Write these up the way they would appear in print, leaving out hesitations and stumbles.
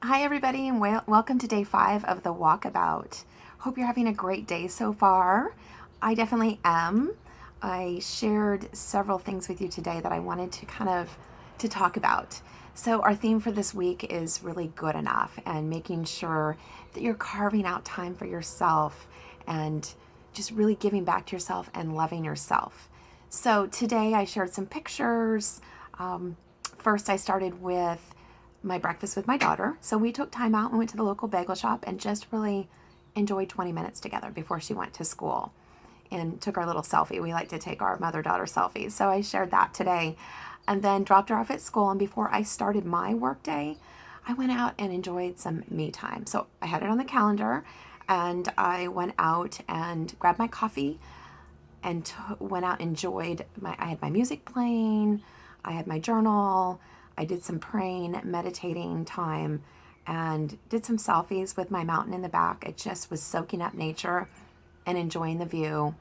Hi everybody, and welcome to day 5 of the Walkabout. Hope you're having a great day so far. I definitely am. I shared several things with you today that I wanted to talk about. So our theme for this week is really good enough and making sure that you're carving out time for yourself and just really giving back to yourself and loving yourself. So today I shared some pictures. First I started with my breakfast with my daughter. So we took time out and went to the local bagel shop and just really enjoyed 20 minutes together before she went to school and took our little selfie. We like to take our mother-daughter selfies. So I shared that today and then dropped her off at school. And before I started my work day, I went out and enjoyed some me time. So I had it on the calendar and I went out and grabbed my coffee and went out and I had my music playing, I had my journal, I did some praying, meditating time, and did some selfies with my mountain in the back. I just was soaking up nature and enjoying the view,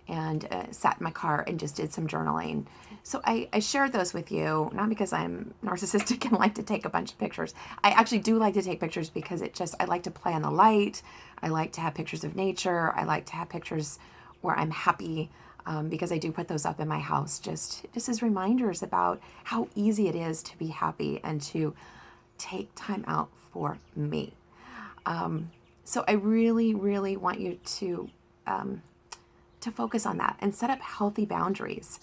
and sat in my car and just did some journaling. So I shared those with you, not because I'm narcissistic and like to take a bunch of pictures. I actually do like to take pictures because I like to play on the light. I like to have pictures of nature. I like to have pictures where I'm happy, because I do put those up in my house just as reminders about how easy it is to be happy and to take time out for me. So I really, really want you to focus on that and set up healthy boundaries.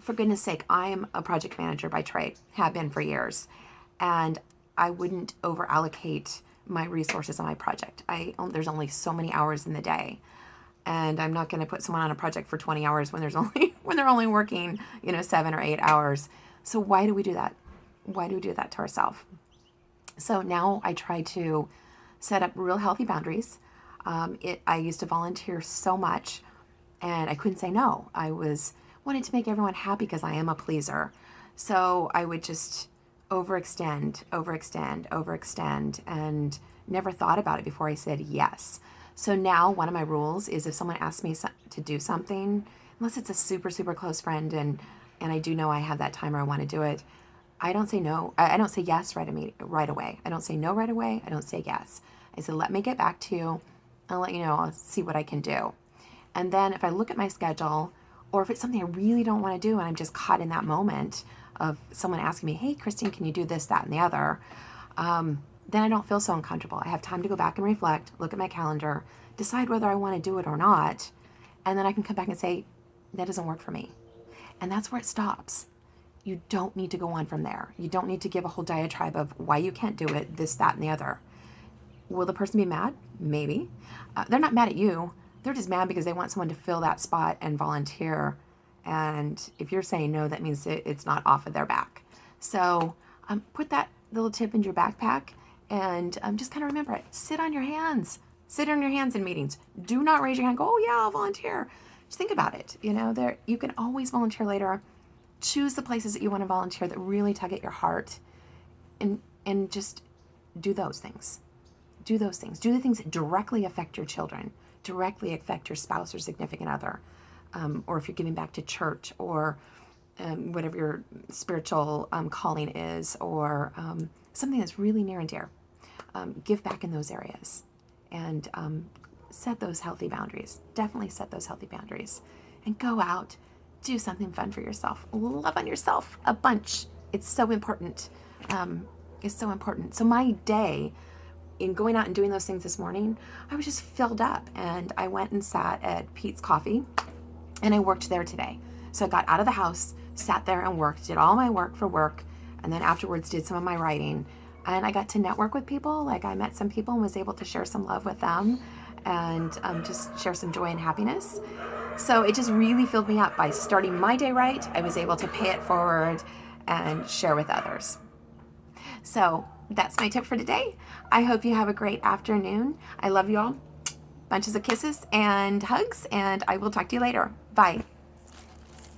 For goodness sake, I am a project manager by trade, have been for years, and I wouldn't over allocate my resources on my project. There's only so many hours in the day, and I'm not going to put someone on a project for 20 hours when they're only working 7 or 8 hours. So why do we do that? Why do we do that to ourselves? So now I try to set up real healthy boundaries. I used to volunteer so much, and I couldn't say no. Wanted to make everyone happy because I am a pleaser. So I would just overextend, and never thought about it before I said yes. So now one of my rules is if someone asks me to do something, unless it's a super, super close friend and I do know I have that time or I want to do it, I don't say no. I don't say yes right away. I don't say no right away. I don't say yes. I said, let me get back to you. I'll let you know. I'll see what I can do. And then if I look at my schedule, or if it's something I really don't want to do and I'm just caught in that moment of someone asking me, hey, Christine, can you do this, that, and the other? Then I don't feel so uncomfortable. I have time to go back and reflect, look at my calendar, decide whether I want to do it or not, and then I can come back and say, that doesn't work for me. And that's where it stops. You don't need to go on from there. You don't need to give a whole diatribe of why you can't do it, this, that, and the other. Will the person be mad? Maybe. They're not mad at you. They're just mad because they want someone to fill that spot and volunteer. And if you're saying no, that means it's not off of their back. So put that little tip in your backpack and just kind of remember it. Sit on your hands. Sit on your hands in meetings. Do not raise your hand. Go, oh yeah, I'll volunteer. Just think about it. You can always volunteer later. Choose the places that you want to volunteer that really tug at your heart, and just do those things. Do those things. Do the things that directly affect your children, directly affect your spouse or significant other, or if you're giving back to church, or whatever your spiritual calling is, or something that's really near and dear. Give back in those areas, and set those healthy boundaries. Definitely set those healthy boundaries, and go out, do something fun for yourself. Love on yourself a bunch. It's so important. It's so important. So my day, in going out and doing those things this morning, I was just filled up, and I went and sat at Pete's Coffee, and I worked there today. So I got out of the house, sat there and worked, did all my work for work, and then afterwards did some of my writing. And I got to network with people. Like, I met some people and was able to share some love with them, and just share some joy and happiness. So it just really filled me up. By starting my day right, I was able to pay it forward and share with others. So that's my tip for today. I hope you have a great afternoon. I love you all. Bunches of kisses and hugs, and I will talk to you later. Bye.